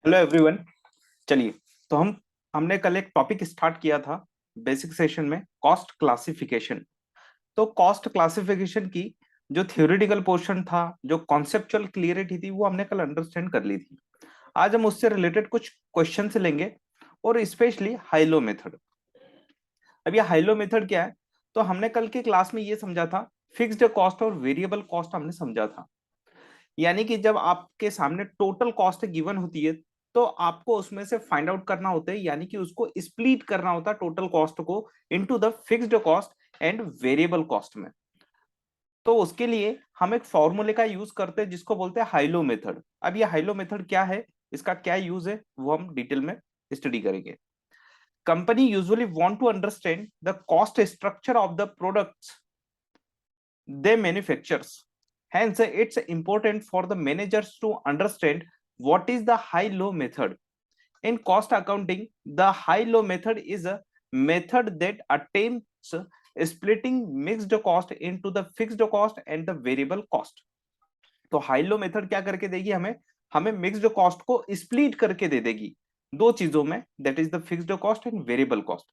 Hello everyone. चलिए, तो हमने कल एक टॉपिक स्टार्ट किया था बेसिक सेशन में, कॉस्ट क्लासिफिकेशन। तो कॉस्ट क्लासिफिकेशन की जो थ्योरेटिकल पोर्शन था, जो कॉन्सेप्चुअल क्लियरिटी थी, वो हमने कल अंडरस्टैंड कर ली थी। आज हम उससे रिलेटेड कुछ क्वेश्चन लेंगे, और स्पेशली हाइलो मेथड। अब ये हाइलो मेथड क्या है? तो हमने कल की क्लास में ये समझा था, फिक्स्ड कॉस्ट और वेरिएबल कॉस्ट हमने समझा था। यानी कि जब आपके सामने टोटल कॉस्ट गिवन होती है, तो आपको उसमें से फाइंड आउट करना होता है, यानी कि उसको स्प्लिट करना होता है टोटल कॉस्ट को into the fixed cost and variable cost में। तो उसके लिए हम एक फॉर्मूले का यूज करते हैं जिसको बोलते हैं हाइलो मेथड। अब ये हाइलो मेथड क्या है, इसका क्या यूज है, वो हम डिटेल में स्टडी करेंगे। Company usually want to understand the cost structure of the products they manufactures. Hence, it's important for the managers to understand what is the high-low method. In cost accounting, the high-low method is a method that attempts splitting mixed cost into the fixed cost and the variable cost. तो high low method क्या करके देगी हमें? हमें mixed cost को split करके दे देगी दो चीजों में, that is the fixed cost and variable cost.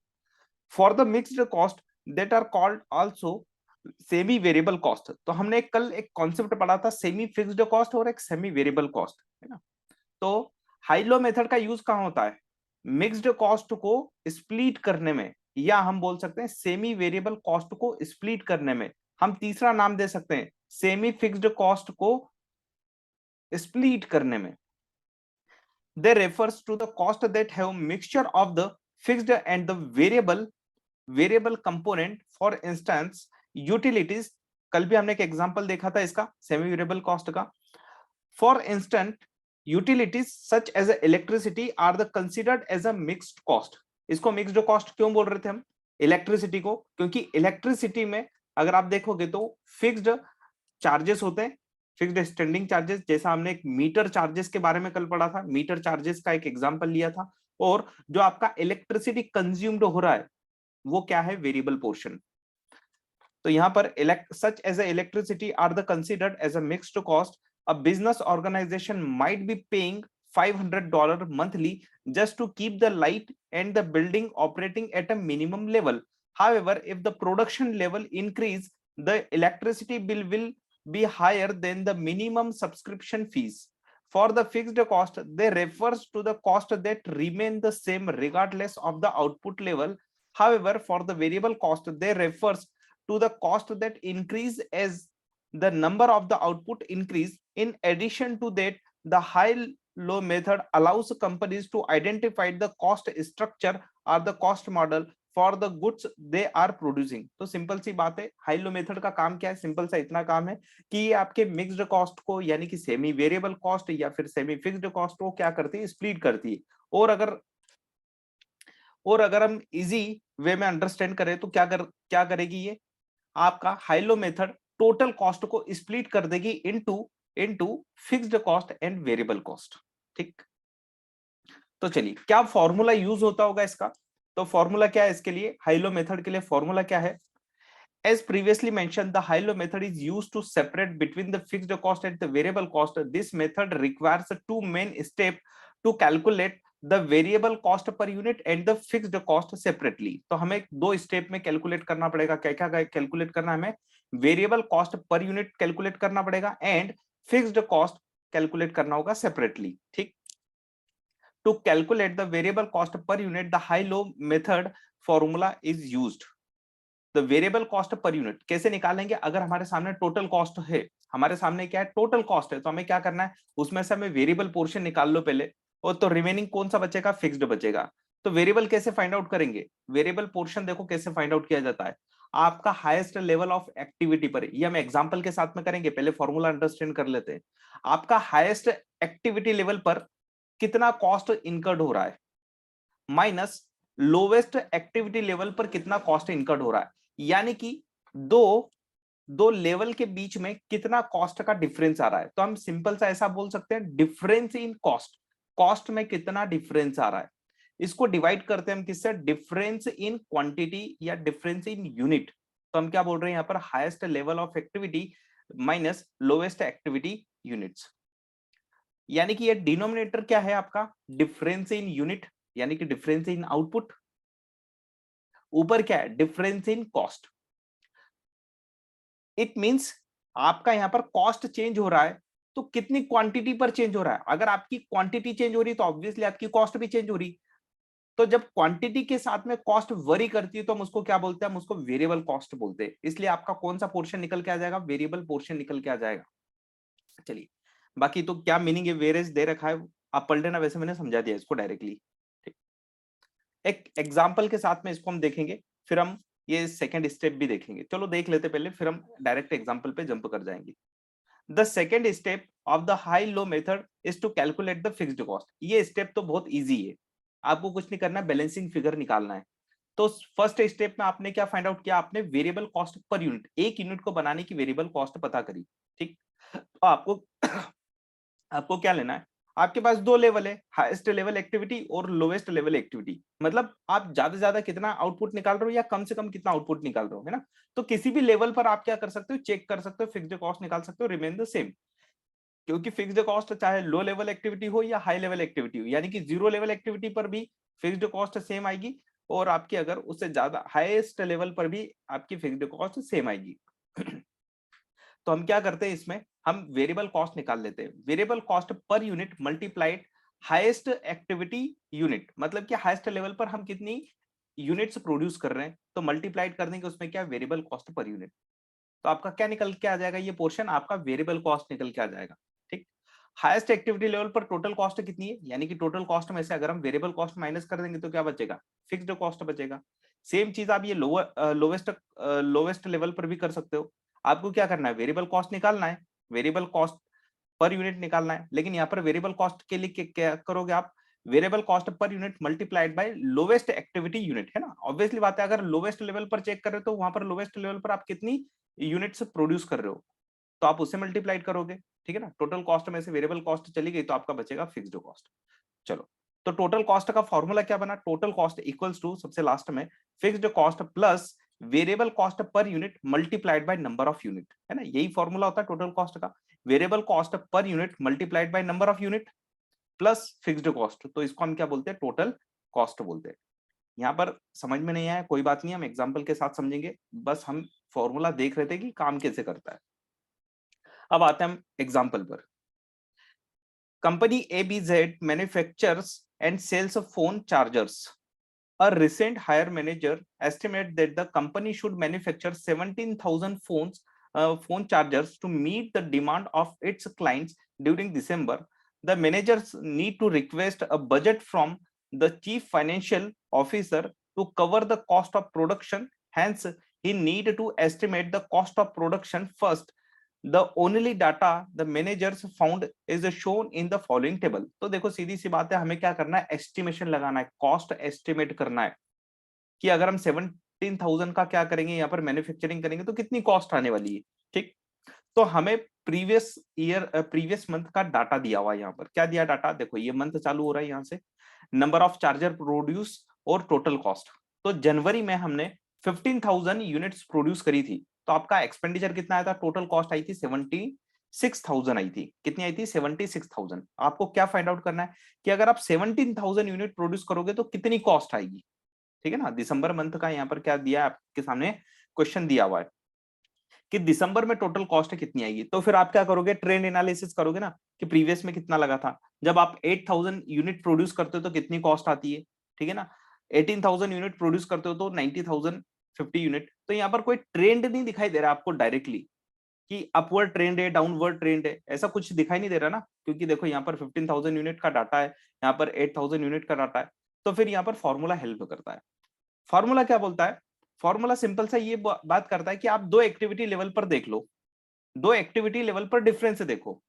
For the mixed cost that are called also semi variable cost. तो हमने कल एक कॉन्सेप्ट पढ़ा था, सेमी फिक्स्ड कॉस्ट और एक सेमी वेरिएबल कॉस्ट, है ना। तो हाई लो मेथड का यूज कहां होता है? मिक्स्ड कॉस्ट को स्प्लिट करने में, या हम बोल सकते हैं सेमी वेरिएबल कॉस्ट को स्प्लिट करने में। हम तीसरा नाम दे सकते हैं सेमी फिक्स्ड कॉस्ट को स्प्लिट करने में। They refers to the cost that have mixture of the fixed and the variable component. For instance utilities, कल भी हमने एक एग्जांपल देखा था इसका सेमी वेरिएबल कॉस्ट का। For instant utilities such as electricity are the considered as a mixed cost. इसको mixed cost क्यों बोल रहे थे हम इलेक्ट्रिसिटी को? क्योंकि इलेक्ट्रिसिटी में अगर आप देखोगे तो फिक्स्ड चार्जेस होते हैं, फिक्स्ड स्टैंडिंग चार्जेस, जैसा हमने एक मीटर चार्जेस के बारे में कल पढ़ा था, मीटर चार्जेस का एक एग्जांपल लिया था। और जो आपका इलेक्ट्रिसिटी कंज्यूम्ड हो रहा है वो क्या है? Variable portion. तो यहां पर such as electricity are the considered as a mixed cost. A business organization might be paying $500 monthly just to keep the light and the building operating at a minimum level. However, if the production level increase, the electricity bill will be higher than the minimum subscription fees. For the fixed cost, they refers to the cost that remain the same regardless of the output level. However, for the variable cost, they refers to the cost that increase as the number of the output increase. In addition to that, the high low method allows companies to identify the cost structure or the cost model for the goods they are producing. तो simple सी बात है, high low method का काम क्या है? Simple सा इतना काम है कि ये आपके मिक्स्ड कॉस्ट को, यानी कि सेमी वेरिएबल कॉस्ट या फिर सेमी फिक्स्ड कॉस्ट को क्या करती है? स्प्लिट करती है। और अगर हम इजी वे में अंडरस्टैंड करें तो क्या करेगी ये? आपका हाइलो मेथड टोटल कॉस्ट को स्प्लिट कर देगी into into fixed cost and variable cost. ठीक, तो चलिए, क्या फॉर्मूला यूज होता होगा इसका? तो फॉर्मूला क्या है इसके लिए? हाइलो मेथड के लिए फॉर्मूला क्या है? As previously mentioned, the high-low method is used to separate between the fixed cost and the variable cost. This method requires two main steps to calculate the variable cost per unit and the fixed cost separately. तो हमें दो step में calculate करना पड़ेगा। क्या क्या calculate करना है हमें? Variable cost per unit calculate करना पड़ेगा एंड फिक्स्ड कॉस्ट कैलकुलेट करना होगा सेपरेटली। ठीक, to calculate the variable cost per unit, the high-low method formula is used. The variable cost per unit कैसे निकालेंगे? अगर हमारे सामने टोटल कॉस्ट है, हमारे सामने क्या है? टोटल कॉस्ट है, तो हमें क्या करना है? उसमें से हमें वेरिएबल पोर्शन निकाल लो पहले, और तो रिमेनिंग कौन सा बचेगा? फिक्स्ड बचेगा। तो वेरिएबल कैसे फाइंड आउट करेंगे? वेरिएबल पोर्शन देखो कैसे फाइंड आउट किया जाता है, आपका हाईएस्ट लेवल ऑफ एक्टिविटी पर। ये हम एग्जांपल के साथ में करेंगे, पहले फॉर्मूला अंडरस्टैंड कर लेते हैं। आपका हाईएस्ट एक्टिविटी लेवल पर कितना कॉस्ट इनकर्ड हो रहा है, माइनस लोवेस्ट एक्टिविटी लेवल पर कितना कॉस्ट इनकर्ड हो रहा है। यानी कि दो दो लेवल के बीच में कितना कॉस्ट का डिफरेंस आ रहा है। तो हम सिंपल सा ऐसा बोल सकते हैं, डिफरेंस इन कॉस्ट, कॉस्ट में कितना डिफरेंस आ रहा है। इसको डिवाइड करते हैं हम किससे? डिफरेंस इन क्वांटिटी या डिफरेंस इन यूनिट। तो हम क्या बोल रहे हैं यहाँ पर? Highest level of activity minus lowest activity units. यानी कि ये डिनोमिनेटर क्या है आपका, डिफरेंस इन यूनिट, यानी कि डिफरेंस इन आउटपुट। ऊपर क्या है, difference in cost. It means आपका यहां पर कॉस्ट चेंज हो रहा है तो कितनी क्वांटिटी पर चेंज हो रहा है। अगर आपकी क्वांटिटी चेंज हो रही है तो ऑब्वियसली आपकी कॉस्ट भी चेंज हो रही। तो जब क्वांटिटी के साथ में कॉस्ट वरी करती है तो हम उसको क्या बोलते हैं, हम उसको वेरिएबल कॉस्ट बोलते हैं। इसलिए आपका कौन सा पोर्शन निकल के आ जाएगा, वेरिएबल पोर्शन निकल के आ जाएगा। चलिए, बाकी तो क्या मीनिंग है वेरेज दे रखा है आप पढ़ लेना, वैसे मैंने समझा दिया इसको डायरेक्टली। एक एग्जाम्पल के साथ में इसको हम देखेंगे, फिर हम ये सेकंड स्टेप भी देखेंगे। चलो देख लेते पहले, फिर हम डायरेक्ट एग्जाम्पल पे जंप कर जाएंगे। The second step of the high low method is to calculate the fixed cost. ये स्टेप तो बहुत इजी है, आपको कुछ नहीं करना, बैलेंसिंग फिगर निकालना है। तो फर्स्ट स्टेप में आपने क्या फाइंड आउट किया, आपने वेरिएबल कॉस्ट पर यूनिट, एक यूनिट को बनाने की वेरिएबल कॉस्ट पता करी। ठीक, तो आपको आपको क्या लेना है, आपके पास दो लेवल है, हाईएस्ट लेवल एक्टिविटी और लोवेस्ट लेवल एक्टिविटी। मतलब आप ज्यादा से ज्यादा कितना आउटपुट निकाल रहे हो या कम से कम कितना आउटपुट निकाल रहे हो, है ना। तो किसी भी लेवल पर आप क्या कर सकते हो, चेक कर सकते हो, फिक्स्ड कॉस्ट निकाल सकते हो, रिमेन द सेम। क्योंकि फिक्स्ड कॉस्ट चाहे लो लेवल एक्टिविटी हो या हाई लेवल एक्टिविटी हो, यानी कि जीरो लेवल एक्टिविटी पर भी फिक्स्ड कॉस्ट सेम आएगी, और आपकी अगर उससे ज्यादा हाईएस्ट लेवल पर भी आपकी फिक्स्ड कॉस्ट सेम आएगी। तो हम क्या करते हैं इसमें, हम वेरिएबल कॉस्ट निकाल लेते हैं। Variable cost per unit multiplied highest activity unit, मतलब कि हाईएस्ट लेवल पर हम कितनी यूनिट्स प्रोड्यूस कर रहे हैं, तो मल्टीप्लाइड कर देंगे उसमें क्या, वेरिएबल कॉस्ट पर यूनिट। तो आपका क्या निकल के आ जाएगा, ये पोर्शन आपका वेरिएबल कॉस्ट निकल के आ जाएगा। ठीक, हाईएस्ट एक्टिविटी लेवल पर टोटल कॉस्ट कितनी है, यानी कि टोटल कॉस्ट में से अगर हम वेरिएबल कॉस्ट माइनस कर देंगे तो क्या बचेगा, फिक्स्ड कॉस्ट बचेगा। सेम चीज आप ये लोअर लोवेस्ट लेवल पर भी कर सकते हो। आपको क्या करना है, वेरिएबल कॉस्ट निकालना है, वेरिएबल कॉस्ट पर यूनिट निकालना है। लेकिन यहाँ पर वेरिएबल कॉस्ट के लिए क्या करोगे आप, variable cost per unit multiplied by lowest activity unit, है ना। ऑब्वियसली बात है, अगर लोवेस्ट लेवल पर चेक कर रहे हो तो वहां पर लोवेस्ट लेवल पर आप कितनी यूनिट्स प्रोड्यूस कर रहे हो, तो आप उससे मल्टीप्लाइड करोगे। ठीक है ना, टोटल कॉस्ट में से वेरिएबल कॉस्ट चली गई तो आपका बचेगा फिक्स्ड कॉस्ट। चलो, तो टोटल कॉस्ट का फॉर्मूला क्या बना, टोटल कॉस्ट इक्वल्स टू सबसे लास्ट में fixed cost plus variable cost per unit multiplied by number of unit, है ना। यही फॉर्मूला होता है टोटल कॉस्ट का, variable cost per unit multiplied by number of unit plus fixed cost. तो इसको हम क्या बोलते हैं, टोटल कॉस्ट बोलते हैं। यहाँ पर समझ में नहीं आया कोई बात नहीं, हम एग्जाम्पल के साथ समझेंगे, बस हम फॉर्मूला देख रहे थे कि काम कैसे करता है। अब आते हैं हम एग्जाम्पल पर। Company ABZ manufactures and sells of phone chargers. A recent hire manager estimate that the company should manufacture 17,000 phone chargers to meet the demand of its clients during December. The managers need to request a budget from the chief financial officer to cover the cost of production. Hence, he need to estimate the cost of production first. The only data the managers found is shown in the following table. तो देखो सीधी सी बात है, हमें क्या करना है, estimation लगाना है, कॉस्ट एस्टिमेट करना है कि अगर हम 17,000 का क्या करेंगे, यहाँ पर मैन्युफैक्चरिंग करेंगे तो कितनी कॉस्ट आने वाली है। ठीक, तो हमें प्रीवियस ईयर प्रीवियस मंथ का डाटा दिया हुआ है। यहाँ पर क्या दिया डाटा, देखो ये मंथ चालू हो रहा है यहाँ से, नंबर ऑफ चार्जर प्रोड्यूस और टोटल कॉस्ट। तो जनवरी में हमने 15,000 यूनिट्स प्रोड्यूस करी थी, तो आपका एक्सपेंडिचर कितना आया था, टोटल कॉस्ट आई थी 76,000 आई थी। कितनी आई थी, 76,000। आपको क्या फाइंड आउट करना है कि अगर आप 17,000 यूनिट प्रोड्यूस करोगे तो कितनी कॉस्ट आएगी। ठीक है ना, दिसंबर मंथ का यहाँ पर क्या दिया है आपके सामने, क्वेश्चन दिया हुआ है कि दिसंबर में टोटल कॉस्ट कितनी आएगी। तो फिर आप क्या करोगे, ट्रेंड एनालिसिस करोगे ना कि प्रीवियस में कितना लगा था। जब आप 8,000 यूनिट प्रोड्यूस करते हो तो कितनी कॉस्ट आती है, ठीक है ना। 18,000 यूनिट प्रोड्यूस करते हो तो 90,000 50 यूनिट। तो यहाँ पर कोई ट्रेंड नहीं दिखाई दे रहा आपको डायरेक्टली कि अपवर्ड ट्रेंड है डाउनवर्ड ट्रेंड है, ऐसा कुछ दिखाई नहीं दे रहा ना, क्योंकि देखो यहाँ पर 15,000 यूनिट का डाटा है, यहाँ पर 8,000 यूनिट का डाटा है। तो फिर यहाँ पर फॉर्मूला हेल्प करता है। फॉर्मूला क्या बोलता है, फॉर्मूला सिंपल सा ये बात करता है कि आप दो एक्टिविटी लेवल पर देख लो, दो एक्टिविटी लेवल पर डिफरेंस देखो।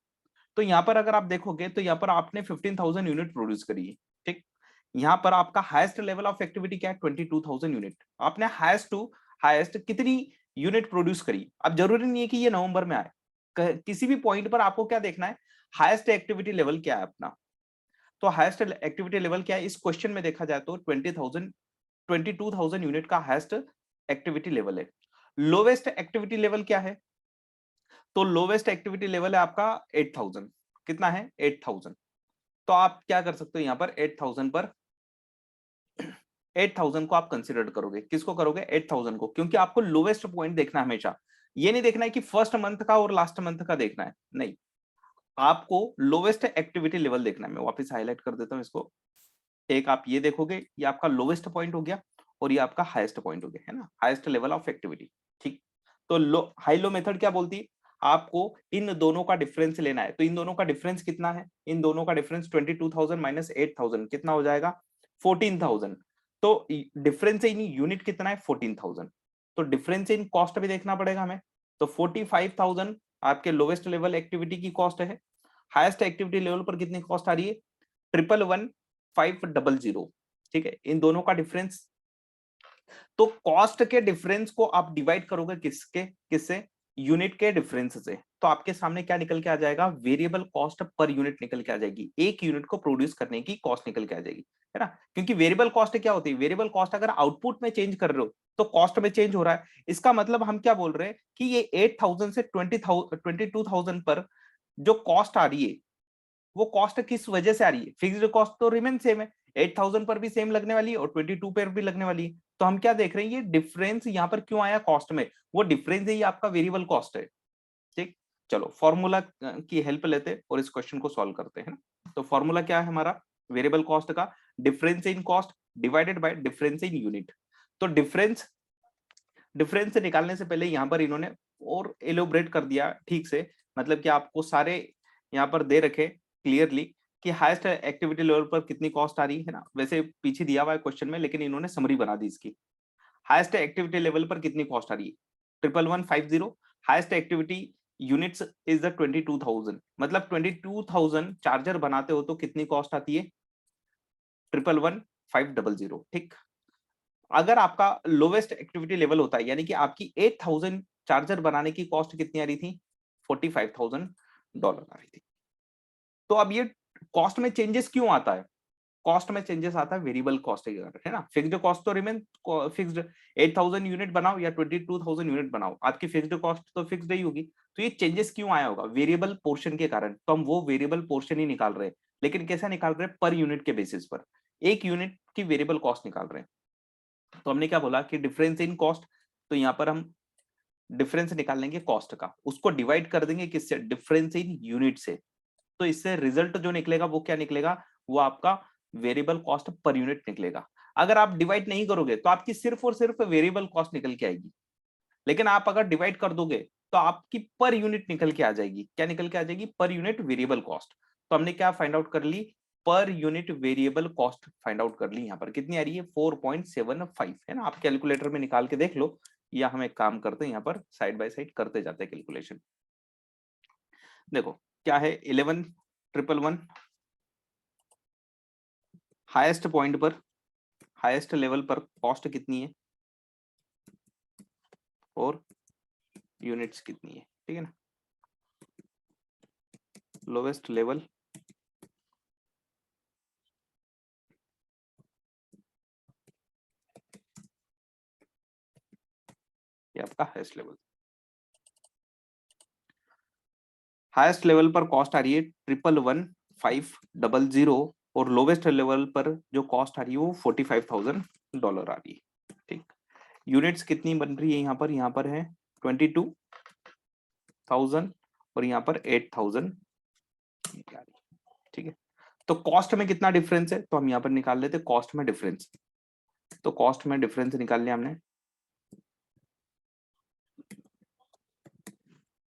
तो यहां पर अगर आप देखोगे तो यहाँ पर आपने 15,000 यूनिट प्रोड्यूस करी है। ठीक, यहाँ पर आपका हाईएस्ट लेवल ऑफ एक्टिविटी क्या है, 22,000 यूनिट। आपने हाईएस्ट टू हाईएस्ट कितनी यूनिट प्रोड्यूस करी। अब जरूरी नहीं है कि ये नवंबर में आए, किसी भी पॉइंट पर आपको क्या देखना है, हाईएस्ट एक्टिविटी लेवल क्या है अपना। तो हाईएस्ट एक्टिविटी लेवल क्या है इस क्वेश्चन में देखा जाए तो 22,000 यूनिट का हाईएस्ट एक्टिविटी लेवल है। लोवेस्ट एक्टिविटी लेवल क्या है, तो लोवेस्ट एक्टिविटी लेवल है आपका 8,000। कितना है 8000। तो आप क्या कर सकते हो यहाँ पर 8000 को आप कंसिडर करोगे, किसको करोगे 8000 को, क्योंकि आपको लोवेस्ट पॉइंट देखना है हमेशा। ये नहीं देखना है कि फर्स्ट मंथ का और लास्ट मंथ का देखना है, नहीं, आपको लोवेस्ट एक्टिविटी लेवल देखना है। मैं वापस हाईलाइट कर देता हूं इसको। एक आप ये देखोगे, ये आपका लोवेस्ट पॉइंट हो गया और ये आपका हाईएस्ट पॉइंट हो गया, है ना, हाईएस्ट लेवल ऑफ एक्टिविटी। ठीक, तो लो हाई लो मेथड क्या बोलती है, आपको इन दोनों का डिफरेंस लेना है। तो इन दोनों का डिफरेंस कितना है, इन दोनों का डिफरेंस 22,000 माइनस 8,000 कितना हो जाएगा 14,000। तो डिफरेंस इन यूनिट कितना है 14,000। तो डिफरेंस इन कॉस्ट भी देखना पड़ेगा हमें। तो 45,000 आपके लोवेस्ट लेवल एक्टिविटी की कॉस्ट है। हाईएस्ट एक्टिविटी लेवल पर कितनी कॉस्ट आ रही है 111,500। ठीक है, इन दोनों का डिफरेंस। तो कॉस्ट के डिफरेंस को आप डिवाइड करोगे किससे, यूनिट के डिफरेंस से। तो आपके सामने क्या निकल के आ जाएगा, वेरिएबल कॉस्ट पर यूनिट निकल के आ जाएगी। एक यूनिट को प्रोड्यूस करने की कॉस्ट निकल के आ जाएगी, है ना। क्योंकि वेरिएबल कॉस्ट क्या होती है, वेरिएबल कॉस्ट अगर आउटपुट में चेंज कर रहे हो तो कॉस्ट में चेंज हो रहा है। इसका मतलब हम क्या बोल रहे हैं कि ये 8,000 से 22,000 पर जो कॉस्ट आ रही है, वो कॉस्ट किस वजह से आ रही है, फिक्स्ड कॉस्ट तो रिमेन सेम है, 8,000 पर भी सेम लगने वाली है और 22 पर भी लगने वाली है। तो हम क्या देख रहे हैं, ये डिफरेंस यहाँ पर क्यों आया कॉस्ट में, वो डिफरेंस ही आपका वेरिएबल कॉस्ट है। ठीक, चलो फॉर्मूला की हेल्प लेते और इस क्वेश्चन को सॉल्व करते हैं ना। तो फॉर्मूला क्या है हमारा वेरिएबल कॉस्ट का, difference in cost divided by difference in unit. तो डिफरेंस से निकालने से पहले यहाँ पर इन्होंने और एलोबरेट कर दिया ठीक से, मतलब कि आपको सारे यहाँ पर दे रखे क्लियरली कि हाईएस्ट एक्टिविटी लेवल पर कितनी कॉस्ट आ रही है ना। वैसे पीछे दिया हुआ है क्वेश्चन में, लेकिन इन्होंने समरी बना दी इसकी। हाईएस्ट एक्टिविटी लेवल पर कितनी कॉस्ट आ रही है 11,150। Highest activity units is the 22,000, मतलब 22,000 चार्जर बनाते हो तो कितनी कॉस्ट आती है 11,150। ठीक, अगर आपका लोवेस्ट एक्टिविटी लेवल होता है, यानी कि आपकी 8,000 चार्जर बनाने की कॉस्ट कितनी आ रही थी $45,000 आ रही थी। तो अब ये कॉस्ट में चेंजेस क्यों आता है, कॉस्ट में चेंजेस आता है वेरिएबल कॉस्ट के कारण, है ना। फिक्स्ड कॉस्ट तो रिमेन फिक्स्ड, 8,000 यूनिट बनाओ या 22,000 यूनिट बनाओ, आपकी फिक्स्ड कॉस्ट तो फिक्स्ड ही होगी। तो ये चेंजेस क्यों आया होगा, वेरिएबल पोर्शन के कारण। तो हम वो वेरिएबल पोर्शन ही निकाल रहे हैं, लेकिन कैसा निकाल रहे हैं, पर यूनिट के बेसिस पर, एक यूनिट की वेरिएबल कॉस्ट निकाल रहे हैं। तो हमने क्या बोला कि डिफरेंस इन कॉस्ट, तो यहाँ पर हम डिफरेंस निकाल लेंगे कॉस्ट का, उसको डिवाइड कर देंगे किससे, डिफरेंस इन यूनिट से। तो इससे रिजल्ट जो निकलेगा वो क्या निकलेगा, वो आपका वेरिएबल कॉस्ट पर यूनिट निकलेगा। अगर आप डिवाइड नहीं करोगे तो आपकी सिर्फ और सिर्फ वेरिएबल कॉस्ट निकल के आएगी, लेकिन आप अगर डिवाइड कर दोगे तो आपकी पर यूनिट निकल के आ जाएगी। क्या निकल के आ जाएगी, पर यूनिट वेरिएबल कॉस्ट। तो हमने क्या फाइंड आउट कर ली, पर unit variable cost find out कर ली। यहाँ पर कितनी आ रही है 4.75, है ना। आप कैलकुलेटर में निकाल के देख लो, या हम एक काम करते हैं यहाँ पर साइड बाय साइड करते जाते हैं कैलकुलेशन। देखो क्या है 11,111 हाईएस्ट पॉइंट पर, हाईएस्ट लेवल पर कॉस्ट कितनी है और यूनिट्स कितनी है, ठीक है ना। लोवेस्ट लेवल ये आपका हाईएस्ट लेवल, हाईएस्ट लेवल पर कॉस्ट आ रही है 111,500 और लोवेस्ट लेवल पर जो कॉस्ट आ रही है वो $45,000 आ रही है। ठीक, यूनिट्स कितनी बन रही है, यहाँ पर है 22,000 और यहाँ पर 8,000। ठीक है, तो कॉस्ट में कितना डिफरेंस है, तो हम यहाँ पर निकाल लेते कॉस्ट में डिफरेंस। तो कॉस्ट में डिफरेंस निकाल लिया हमने,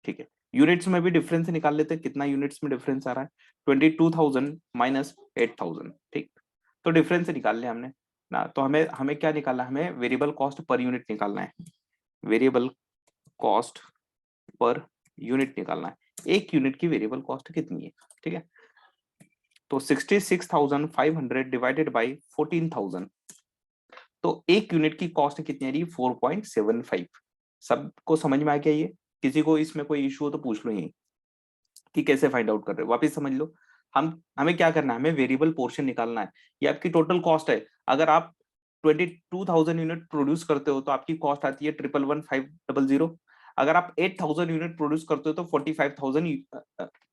ठीक है। यूनिट्स में भी डिफरेंस निकाल लेते, कितना यूनिट्स में डिफरेंस आ रहा है 22,000 माइनस 8,000। ठीक, तो डिफरेंस निकाल लिया हमने ना। तो हमें हमें क्या निकालना है, हमें वेरिएबल कॉस्ट पर यूनिट निकालना है, वेरिएबल कॉस्ट पर यूनिट निकालना है, एक यूनिट की वेरिएबल कॉस्ट कितनी है। ठीक है, तो 66,500 डिवाइडेड बाई 14,000, तो एक यूनिट की कॉस्ट कितनी आ रही है 4.75। सबको समझ में आ गया, ये किसी को इसमें कोई इशू हो तो पूछ लो यही कि कैसे फाइंड आउट कर रहे हो, वापस समझ लो। हम हमें क्या करना है, हमें वेरिएबल पोर्शन निकालना है। ये आपकी टोटल कॉस्ट है। अगर आप 22,000 यूनिट प्रोड्यूस करते हो तो आपकी कॉस्ट आती है 111,500। अगर आप 8000 यूनिट प्रोड्यूस करते हो तो 45,000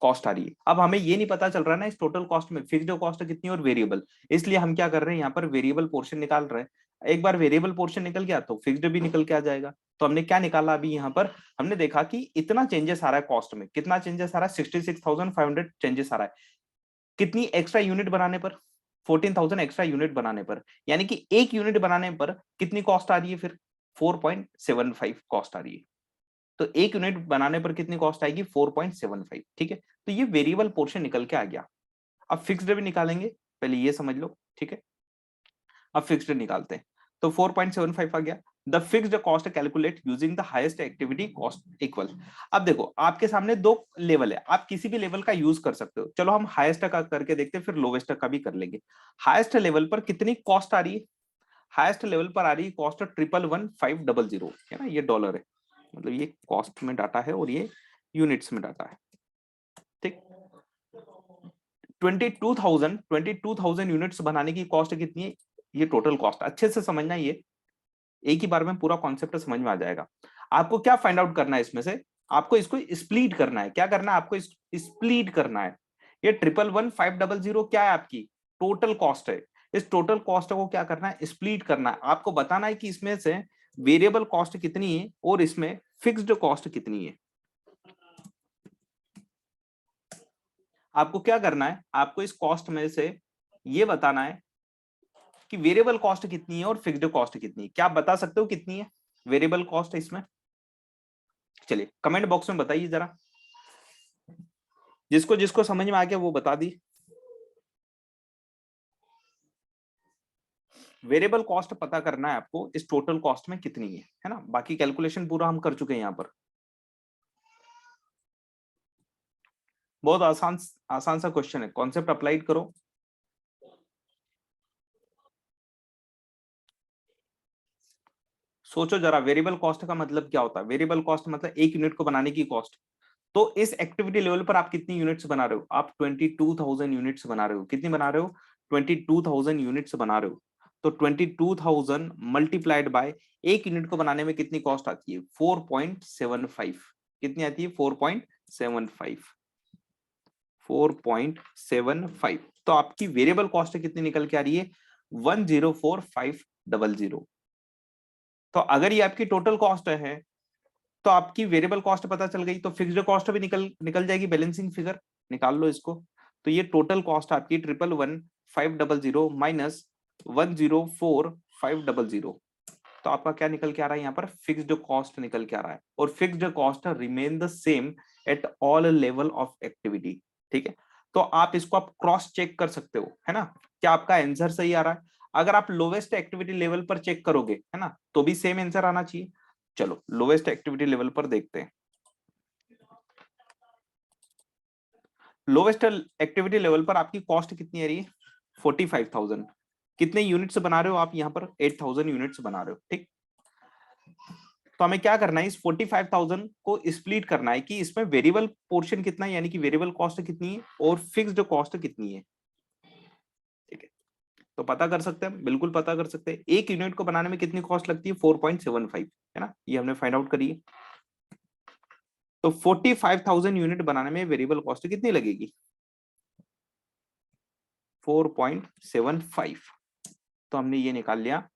कॉस्ट आ रही है। अब हमें ये नहीं पता चल रहा ना इस टोटल कॉस्ट में फिक्स्ड कॉस्ट कितनी और वेरिएबल, इसलिए हम क्या कर रहे हैं यहाँ पर वेरिएबल पोर्शन निकाल रहे हैं। एक बार वेरिएबल पोर्शन निकल गया तो फिक्स्ड भी निकल के आ जाएगा। तो हमने क्या निकाला अभी यहाँ पर, हमने देखा कि इतना चेंजेस आ रहा है कॉस्ट में, कितना चेंजेस आ रहा है 66,500 चेंजेस आ रहा है। कितनी एक्स्ट्रा यूनिट बनाने पर, 14,000 एक्स्ट्रा यूनिट बनाने पर, यानी कि एक यूनिट बनाने पर कितनी कॉस्ट आ रही है फिर 4.75 कॉस्ट आ रही है। तो एक यूनिट बनाने पर कितनी कॉस्ट आएगी 4.75। ठीक है, तो ये वेरिएबल पोर्शन निकल के आ गया। अब फिक्स्ड भी निकालेंगे, पहले ये समझ लो। ठीक है, अब फिक्स्ड निकालते हैं तो 4.75 आ गया। The fixed cost calculate using the highest activity cost equal. अब देखो आपके सामने दो लेवल है, आप किसी भी लेवल का यूज कर सकते हो। चलो हम हाईएस्ट का करके देखते हैं, फिर लोवेस्ट का भी कर लेंगे। हाईएस्ट लेवल पर कितनी कॉस्ट आ रही है, हाईएस्ट लेवल पर आ रही है कॉस्ट 111,500 है ना, ये डॉलर है, मतलब ये कॉस्ट में डाटा है और ये यूनिट्स में डाटा है। ठीक, 22,000 यूनिट्स बनाने की कॉस्ट कितनी है, ये टोटल कॉस्ट। अच्छे से समझना, ये एक ही बार में पूरा कॉन्सेप्ट समझ में आ जाएगा। आपको क्या फाइंड आउट करना है इसमें से, आपको इसको स्प्लिट करना है। क्या करना है आपको, स्प्लिट करना है। ये 111,500 क्या है, आपकी टोटल कॉस्ट है। इस टोटल कॉस्ट को क्या करना है, स्प्लिट करना है। आपको बताना है कि इसमें से वेरिएबल कॉस्ट कितनी है और इसमें फिक्स्ड कॉस्ट कितनी है। आपको क्या करना है, आपको इस कॉस्ट में से ये बताना है कि वेरिएबल कॉस्ट कितनी है और फिक्स्ड कॉस्ट कितनी है। क्या आप बता सकते हो कितनी है वेरिएबल कॉस्ट इसमें? चलिए कमेंट बॉक्स में बताइए जरा, जिसको जिसको समझ में आ गया वो बता दी। वेरिएबल कॉस्ट पता करना है आपको इस टोटल कॉस्ट में कितनी है ना। बाकी कैलकुलेशन पूरा हम कर चुके हैं यहाँ पर। बहुत आसान आसान सा क्वेश्चन है, कॉन्सेप्ट अप्लाइड करो। सोचो जरा वेरिएबल कॉस्ट का मतलब क्या होता है। वेरिएबल कॉस्ट मतलब एक यूनिट को बनाने की कॉस्ट। तो इस एक्टिविटी लेवल पर आप कितनी यूनिट्स बना रहे हो, आप 22,000 यूनिट्स बना रहे हो। कितनी बना रहे हो, 22,000 यूनिट्स बना रहे हो। तो 22,000 मल्टीप्लाइड बाय एक यूनिट को बनाने में कितनी कॉस्ट आती है 4.75। कितनी आती है 4.75, 4.75। तो आपकी वेरिएबल कॉस्ट कितनी निकल के आ रही है 104,500। तो अगर ये आपकी टोटल कॉस्ट है तो आपकी वेरिएबल कॉस्ट पता चल गई, तो फिक्स्ड कॉस्ट भी निकल निकल जाएगी। बैलेंसिंग फिगर निकाल लो इसको। तो ये टोटल कॉस्ट आपकी 111,500 माइनस 104,500। तो आपका क्या निकल के आ रहा है यहाँ पर, फिक्स्ड कॉस्ट निकल के आ रहा है। और fixed cost remain the same at all level of activity. ठीक है, तो आप इसको आप क्रॉस चेक कर सकते हो, है ना, क्या आपका आंसर सही आ रहा है। अगर आप लोवेस्ट एक्टिविटी लेवल पर चेक करोगे, है ना, तो भी सेम आंसर आना चाहिए। चलो लोवेस्ट एक्टिविटी लेवल पर देखते हैं। लोवेस्ट एक्टिविटी लेवल पर आपकी कॉस्ट कितनी आ रही है 45,000। कितने यूनिट्स बना रहे हो आप यहाँ पर 8,000 यूनिट्स बना रहे हो। ठीक, तो हमें क्या करना है, इस 45,000 को स्प्लिट करना है कि इसमें वेरिएबल पोर्शन कितना है, यानी कि वेरिएबल कॉस्ट कितनी है और फिक्स्ड कॉस्ट कितनी है। ठीक है, तो पता कर सकते हैं, बिल्कुल पता कर सकते हैं। एक यूनिट को बनाने में कितनी कॉस्ट लगती है 4.75, है ना, ये हमने फाइंड आउट करी है। तो 45,000 यूनिट बनाने में वेरिएबल कॉस्ट कितनी लगेगी 4.75। तो हमने ये निकाल लिया,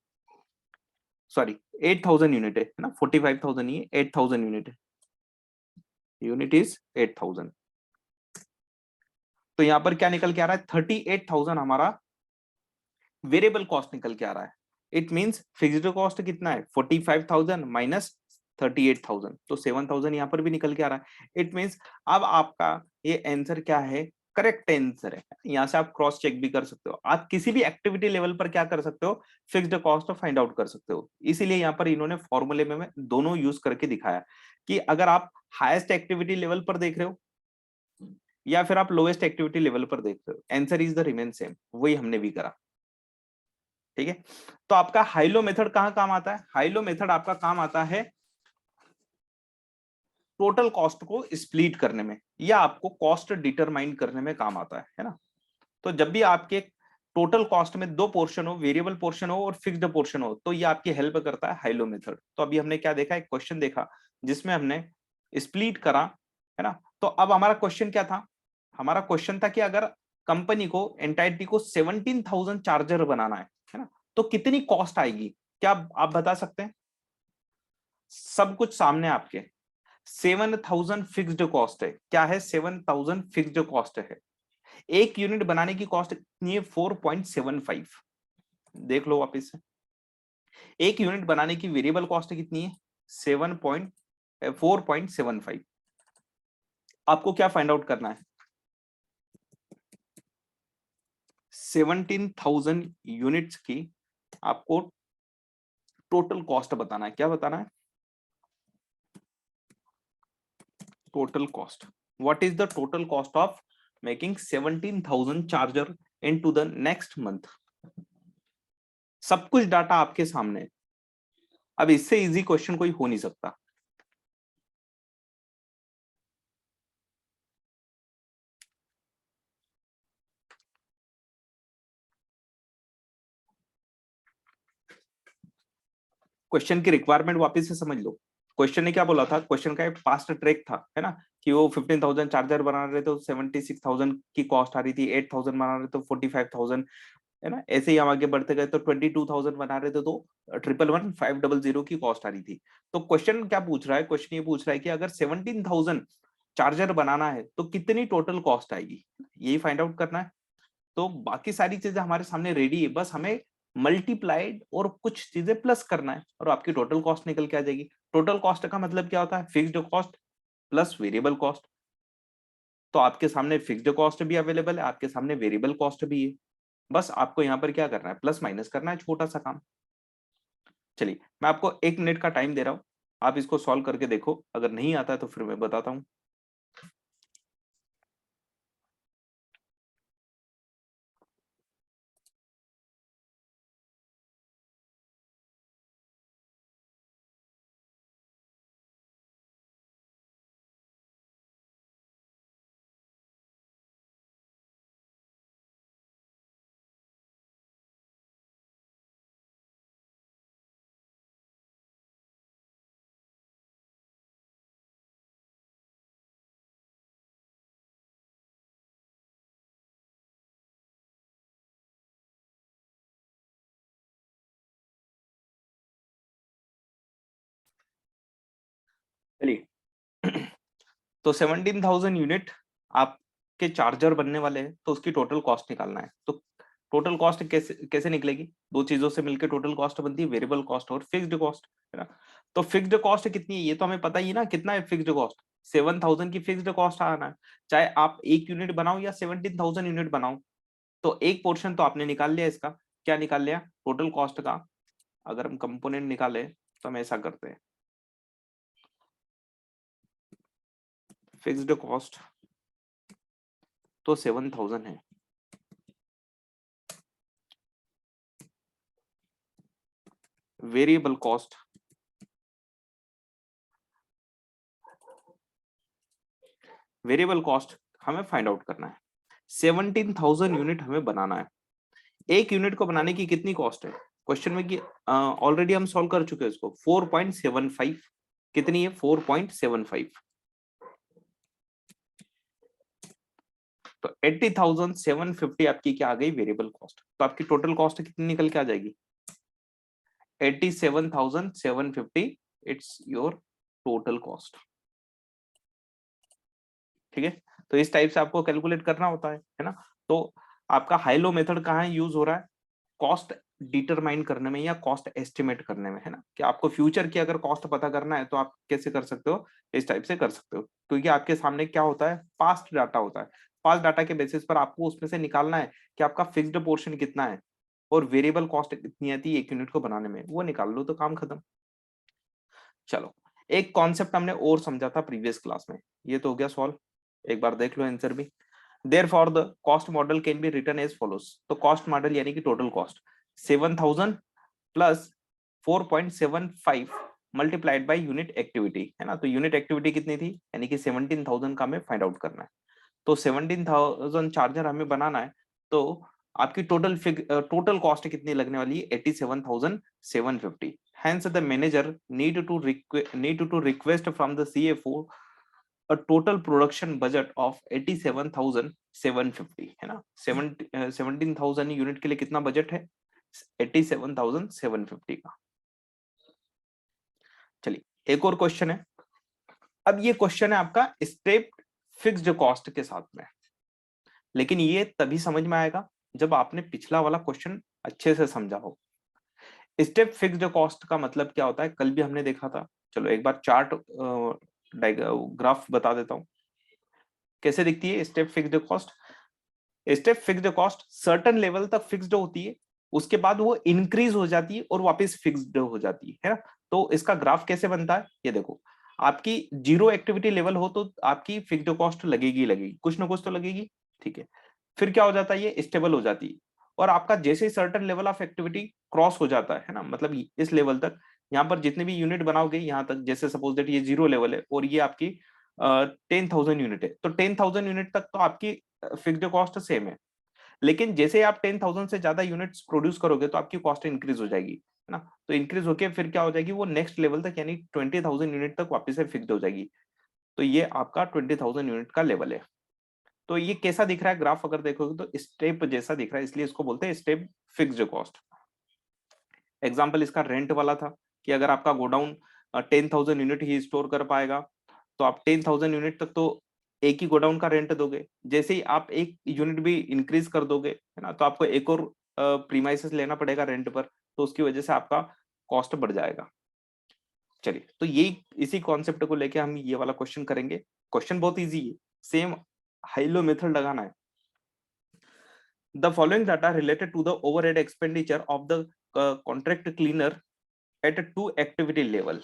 सॉरी 8,000 यूनिट है ना, 45,000 नहीं है, 8,000 यूनिट है। Unit is 8,000। तो यहां पर क्या निकल के आ रहा है 38,000 हमारा वेरिएबल कॉस्ट निकल के आ रहा है। इट मींस फिक्स्ड कॉस्ट कितना है 45,000 माइनस 38,000, तो 7,000 यहां पर भी निकल के आ रहा है। इट मींस अब आपका ये आंसर क्या है, करेक्ट आंसर है। यहां से आप क्रॉस चेक भी कर सकते हो, आप किसी भी एक्टिविटी लेवल पर क्या कर सकते हो, फिक्स्ड कॉस्ट फाइंड आउट कर सकते हो। इसीलिए यहाँ पर इन्होंने फॉर्मूले में दोनों यूज करके दिखाया कि अगर आप हाईएस्ट एक्टिविटी लेवल पर देख रहे हो या फिर आप लोएस्ट एक्टिविटी लेवल पर देख रहे हो, answer is the remain same. वही हमने भी करा। ठीक है, तो आपका हाइलो मेथड कहां काम आता है, हाइलो मेथड आपका काम आता है टोटल कॉस्ट को स्प्लिट करने में या आपको कॉस्ट डिटरमाइन करने में काम आता है ना। तो जब भी आपके टोटल कॉस्ट में दो पोर्शन हो, वेरिएबल पोर्शन हो और फिक्स्ड पोर्शन हो, तो ये आपकी हेल्प करता है हाइलो मेथड। तो अभी हमने क्या देखा, एक क्वेश्चन देखा जिसमें हमने स्प्लिट करा, है ना। तो अब हमारा क्वेश्चन क्या था, हमारा क्वेश्चन था कि अगर कंपनी को एंटाइटी को 17,000 चार्जर बनाना है ना, तो कितनी कॉस्ट आएगी, क्या आप बता सकते हैं? सब कुछ सामने आपके, 7,000 फिक्स्ड कॉस्ट है। क्या है? 7,000 फिक्स्ड कॉस्ट है। एक यूनिट बनाने की कॉस्ट कितनी है? 4.75। देख लो वापिस से, एक यूनिट बनाने की वेरिएबल कॉस्ट कितनी है? 4.75। आपको क्या फाइंड आउट करना है? 17,000 यूनिट्स की आपको टोटल कॉस्ट बताना है। क्या बताना है? Total cost. What is the total cost of making 17,000 charger into the next month? सब कुछ डाटा आपके सामने है। अब इससे इजी क्वेश्चन कोई हो नहीं सकता। क्वेश्चन की रिक्वायरमेंट वापस से समझ लो। क्वेश्चन ने क्या बोला था? क्वेश्चन का एक पास्ट ट्रैक था, है ना, कि वो 15,000 चार्जर बना रहे थे तो 76,000 की कॉस्ट आ रही थी, 8,000 बना रहे तो 45,000, है ना। ऐसे ही हम आगे बढ़ते गए तो 22,000 बना रहे थे तो 111,500 की कॉस्ट आ रही थी। तो क्वेश्चन क्या पूछ रहा है? क्वेश्चन ये पूछ रहा है कि अगर 17,000 चार्जर बनाना है तो कितनी टोटल कॉस्ट आएगी, यही फाइंड आउट करना है। तो बाकी सारी चीजें हमारे सामने रेडी है, बस हमें मल्टीप्लाइड और कुछ चीजें प्लस करना है और आपकी टोटल कॉस्ट निकल के आ जाएगी। टोटल कॉस्ट का मतलब क्या होता है? Fixed cost plus variable cost. तो आपके सामने फिक्स्ड कॉस्ट भी अवेलेबल है, आपके सामने वेरिएबल कॉस्ट भी है। बस आपको यहाँ पर क्या करना है? प्लस माइनस करना है, छोटा सा काम। चलिए, मैं आपको 1 मिनट का टाइम दे रहा हूँ, आप इसको सॉल्व करके देखो। अगर नहीं आता है तो फिर मैं बताता हूँ। चलिए, तो 17,000 यूनिट आपके चार्जर बनने वाले हैं, तो उसकी टोटल कॉस्ट निकालना है। तो टोटल कॉस्ट कैसे कैसे निकलेगी? दो चीजों से मिलकर टोटल कॉस्ट बनती है, वेरिएबल कॉस्ट और फिक्स्ड कॉस्ट, है ना। तो फिक्स्ड कॉस्ट कितनी है ये तो हमें पता ही है ना, कितना है फिक्स्ड कॉस्ट? 7,000 की फिक्स्ड कॉस्ट आना है। चाहे आप एक यूनिट बनाओ या 17,000 यूनिट बनाओ, तो एक पोर्शन तो आपने निकाल लिया इसका। क्या निकाल लिया? टोटल कॉस्ट का। अगर हम कंपोनेंट निकाले तो हम ऐसा करते हैं, फिक्स्ड कॉस्ट तो 7,000 है, वेरिएबल कॉस्ट वेरिएबल कॉस्ट हमें फाइंड आउट करना है। 17,000 यूनिट हमें बनाना है। एक यूनिट को बनाने की कितनी कॉस्ट है क्वेश्चन में? कि ऑलरेडी हम सॉल्व कर चुके हैं इसको। 4.75 कितनी है? 4.75। तो 80,750 आपकी क्या आ गई? Variable cost. तो आपकी टोटल कॉस्ट कितनी निकल के आ जाएगी? 87,750। It's your total cost. ठीक है, तो इस टाइप से आपको कैलकुलेट करना होता है ना। तो आपका हाई लो मेथड कहाँ यूज हो रहा है? कॉस्ट डिटरमाइन करने में या कॉस्ट एस्टिमेट करने में, है ना। कि आपको फ्यूचर की अगर कॉस्ट पता करना है तो आप कैसे कर सकते हो? इस टाइप से कर सकते हो, क्योंकि आपके सामने क्या होता है? पास्ट डाटा होता है। पास्ट डाटा के बेसिस पर आपको उसमें से निकालना है कि आपका फिक्स्ड पोर्शन कितना है और वेरिएबल कॉस्ट कितनी आती है एक यूनिट को बनाने में, वो निकाल लो तो काम खत्म। चलो, एक कॉन्सेप्ट हमने और समझा था प्रीवियस क्लास में, ये तो हो गया सॉल्व। एक बार देख लो आंसर भी। Therefore, the cost model can be written as follows. तो कॉस्ट मॉडल यानी कि total cost 7,000 plus 4.75 multiplied by unit activity, है ना। तो यूनिट एक्टिविटी कितनी थी? यानी कि 17,000 का हमें फाइंड आउट करना है। तो 17,000 चार्जर हमें बनाना है, तो आपकी टोटल कॉस्ट कितनी लगने वाली है? 87,750, Hence the manager need to request from the CFO a total production budget of 87,750, है ना। 17,000 यूनिट के लिए कितना बजट है? 87,750 का। चलिए एक और क्वेश्चन है। अब ये क्वेश्चन है आपका स्टेप फिक्स्ड कॉस्ट के साथ में, लेकिन ये तभी समझ में आएगा जब आपने पिछला वाला क्वेश्चन अच्छे से समझा हो। स्टेप फिक्स्ड कॉस्ट का मतलब क्या होता है, कल भी हमने देखा था। चलो एक बार चार्ट ग्राफ बता देता हूं कैसे दिखती है step fixed cost. Step fixed cost certain level तक फिक्स्ड होती है, उसके बाद वो इंक्रीज हो जाती है और वापस फिक्स्ड हो जाती है ना। तो इसका ग्राफ कैसे बनता है, ये देखो। आपकी जीरो एक्टिविटी लेवल हो तो आपकी फिक्स्ड कॉस्ट लगेगी लगेगी, कुछ ना कुछ तो लगेगी, ठीक है। फिर क्या हो जाता है, ये स्टेबल हो जाती है। और आपका जैसे ही certain level of activity cross हो जाता है ना, मतलब इस लेवल तक, यहाँ पर जितने भी यूनिट बनाओगे यहाँ तक, जैसे सपोज दैट ये जीरो लेवल है और ये आपकी 10,000 यूनिट है, तो 10,000 यूनिट तक तो आपकी फिक्स्ड कॉस्ट सेम है। लेकिन जैसे आप 10,000 से ज्यादा यूनिट्स प्रोड्यूस करोगे तो आपकी कॉस्ट इंक्रीज हो जाएगी, है ना। तो इंक्रीज होके फिर क्या हो जाएगी, वो नेक्स्ट लेवल तक यानी 20,000 यूनिट तक वापस से फिक्स्ड हो जाएगी। तो ये आपका 20,000 यूनिट का लेवल है। तो ये कैसा दिख रहा है ग्राफ, अगर देखोगे तो स्टेप जैसा दिख रहा है, इसलिए इसको बोलते हैं स्टेप फिक्स्ड कॉस्ट। एग्जाम्पल इसका रेंट वाला था कि अगर आपका गोडाउन 10,000 यूनिट ही स्टोर कर पाएगा तो आप 10,000 यूनिट तक तो एक ही गोडाउन का रेंट दोगे। जैसे ही आप एक यूनिट भी इंक्रीज कर दोगे, है ना, तो आपको एक और प्रीमाइसेस लेना पड़ेगा रेंट पर, तो उसकी वजह से आपका कॉस्ट बढ़ जाएगा। चलिए तो यही इसी कॉन्सेप्ट को लेके हम ये वाला क्वेश्चन करेंगे। क्वेश्चन बहुत इजी है, सेम हाइलो मेथड लगाना है। The following data related to the overhead expenditure of the contract cleaner at a two activity level।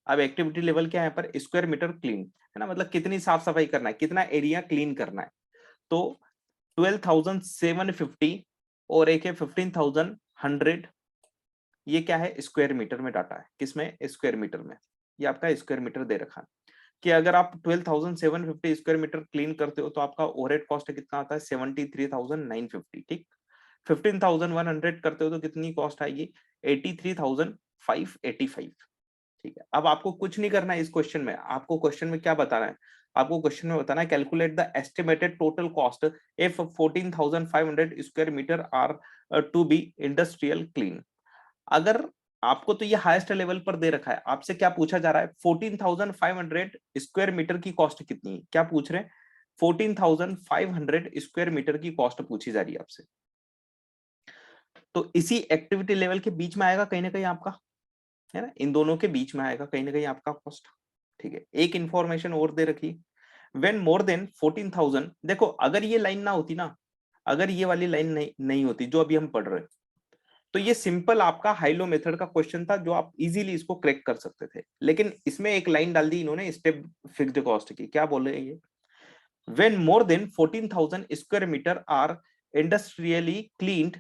अब एक्टिविटी लेवल क्या है यहाँ पर, स्क्वायर मीटर क्लीन, है ना, मतलब कितनी साफ सफाई करना है, कितना एरिया क्लीन करना है। तो 12,750 और एक है 15,100, ये क्या है, स्क्वायर मीटर में डाटा है। किसमें, स्क्वायर मीटर में। ये आपका स्क्वायर मीटर दे रखा है कि अगर आप 12,750 स्क्वायर मीटर क्लीन करते हो तो आपका ओवरहेड कॉस्ट कितना आता है, 73,950, ठीक। 15,100 करते हो तो कितनी कॉस्ट आएगी, 83,585, ठीक है। अब आपको कुछ नहीं करना है इस क्वेश्चन में, आपको क्वेश्चन में क्या बताना है, आपको क्वेश्चन में बताना है calculate the estimated total cost if 14,500 square meter are to be industrial clean. अगर आपको तो ये हाईएस्ट लेवल पर दे रखा है, आपसे क्या पूछा जा रहा है, 14,500 स्क्वायर मीटर की कॉस्ट कितनी है, क्या पूछ रहे हैं, 14,500 स्क्वायर मीटर की कॉस्ट पूछी जा रही है आपसे। तो इसी एक्टिविटी लेवल के बीच में आएगा कहीं ना कहीं आपका, है ना, इन दोनों के बीच में आएगा कहीं ना कहीं आपका कॉस्ट, ठीक है। एक इंफॉर्मेशन और दे रखी, व्हेन मोर देन 14,000, देखो अगर ये लाइन ना होती ना, अगर ये वाली लाइन नहीं होती जो अभी हम पढ़ रहे हैं, तो ये सिंपल आपका हाइलो मेथड का क्वेश्चन था जो आप इजीली इसको क्रैक कर सकते थे। लेकिन इसमें एक लाइन डाल दी इन्होंने स्टेप फिक्स्ड कॉस्ट की, क्या बोल रहे हैं ये, when more than 14,000 square meter are industrially cleaned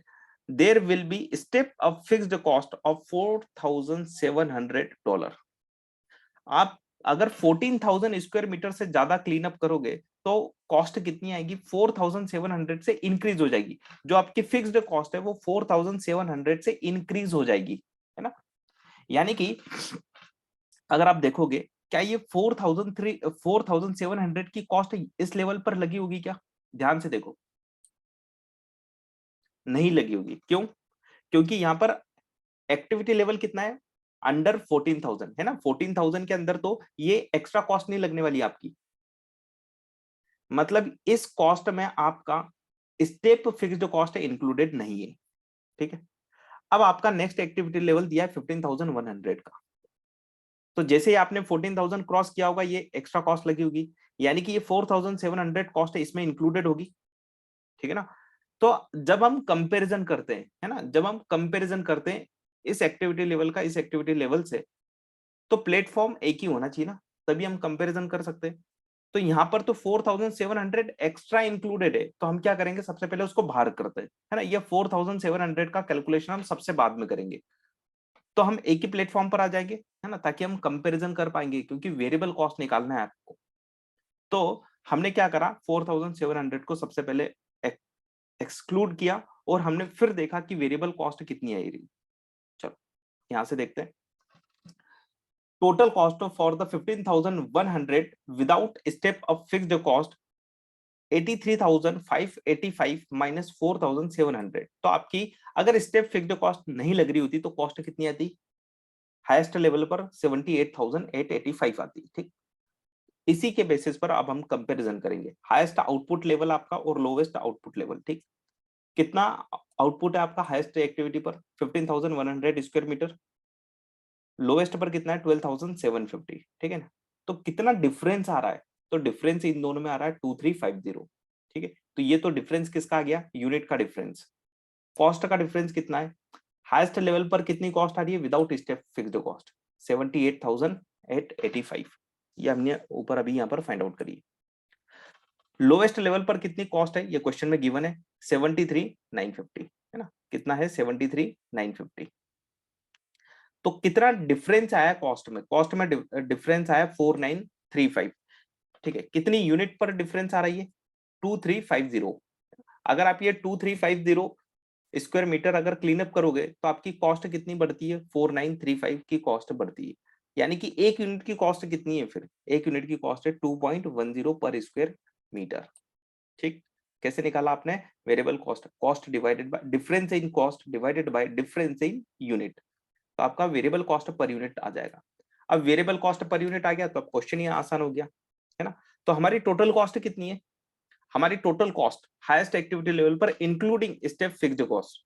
there will be step up fixed cost of $4,700। आप अगर 14,000 स्क्वायर मीटर से ज्यादा क्लीन अप करोगे तो कॉस्ट कितनी आएगी, 4,700 से इंक्रीज हो जाएगी। जो आपकी फिक्स्ड कॉस्ट है वो 4,700 से इंक्रीज हो जाएगी, है ना। यानी कि अगर आप देखोगे क्या ये 4,700 की कॉस्ट इस लेवल पर लगी होगी क्या, ध्यान से देखो, नहीं लगी होगी। क्यों, क्योंकि यहां पर एक्टिविटी लेवल कितना है, अंडर 14,000, है ना। 14,000 के अंदर तो ये एक्स्ट्रा कॉस्ट नहीं लगने वाली आपकी, मतलब इस कॉस्ट में आपका स्टेप फिक्स्ड कॉस्ट इंक्लूडेड नहीं है, ठीक है। अब आपका नेक्स्ट एक्टिविटी लेवल दिया है 15,100 का, तो जैसे ही आपने 14,000 क्रॉस किया होगा ये एक्स्ट्रा कॉस्ट लगी होगी, यानी कि ये 4,700 कॉस्ट है इसमें इंक्लूडेड होगी, ठीक है ना। तो जब हम कंपैरिजन करते हैं, है ना, जब हम कंपैरिजन करते हैं इस एक्टिविटी लेवल का इस एक्टिविटी लेवल से, तो प्लेटफॉर्म एक ही होना चाहिए ना, तभी हम कंपैरिजन कर सकते हैं। तो यहाँ पर तो 4,700 एक्स्ट्रा इंक्लूडेड है, तो हम क्या करेंगे, सबसे पहले उसको बाहर करते हैं, है ना। ये 4,700 का कैलकुलेशन हम सबसे बाद में करेंगे, तो हम एक ही प्लेटफॉर्म पर आ जाएंगे, है ना, ताकि हम कंपैरिजन कर पाएंगे, क्योंकि वेरिएबल कॉस्ट निकालना है आपको। तो हमने क्या करा, 4,700 को सबसे पहले एक्सक्लूड किया और हमने फिर देखा कि वेरिएबल कॉस्ट कितनी आई रही। चलो यहां से देखते हैं, total cost for the 15,100 without step of fixed cost 83,585 minus 4,700। तो आपकी अगर स्टेप फिक्स्ड कॉस्ट नहीं लग रही होती तो कॉस्ट कितनी आती? हाईएस्ट लेवल पर 78,885 आती। ठीक, इसी के बेसिस पर अब हम कंपैरिजन करेंगे हाईएस्ट आउटपुट लेवल आपका और लोवेस्ट आउटपुट लेवल। ठीक, कितना आउटपुट है आपका हाईएस्ट एक्टिविटी पर? 15,100 स्क्वायर मीटर। लोएस्ट पर कितना है? 12,750। ठीक है ना, तो कितना डिफरेंस आ रहा है? तो डिफरेंस इन दोनों में आ रहा है 2350। ठीक है, तो ये तो डिफरेंस किसका आ गया? यूनिट का डिफरेंस। कॉस्ट का डिफरेंस कितना है? हाईएस्ट लेवल पर कितनी कॉस्ट आ रही है विदाउट स्टेप फिक्स्ड कॉस्ट? 78,885। ये हमने ऊपर अभी यहाँ पर फाइंड आउट करी। लोएस्ट लेवल पर कितनी कॉस्ट है? ये क्वेश्चन में गिवन है 73,950, है ना। कितना है? 73,950। तो कितना डिफरेंस आया कॉस्ट में? कॉस्ट में डिफरेंस आया 4935। ठीक है, कितनी यूनिट पर डिफरेंस आ रही है? 2350। अगर आप ये 2350 स्क्वायर मीटर अगर क्लीन अप करोगे तो आपकी कॉस्ट कितनी बढ़ती है? 4935 की कॉस्ट बढ़ती है। यानी कि एक यूनिट की कॉस्ट कितनी है फिर? एक यूनिट की कॉस्ट है 2.10 पर स्क्वायर मीटर। ठीक, कैसे निकाला आपने? Variable cost, cost divided by difference in cost divided by difference in unit. तो आपका वेरिएबल कॉस्ट पर यूनिट आ जाएगा। अब वेरिएबल कॉस्ट पर यूनिट आ गया तो अब क्वेश्चन ही आसान हो गया, है ना। तो हमारी टोटल कॉस्ट कितनी है? हमारी total cost highest activity level पर इंक्लूडिंग स्टेप फिक्स्ड कॉस्ट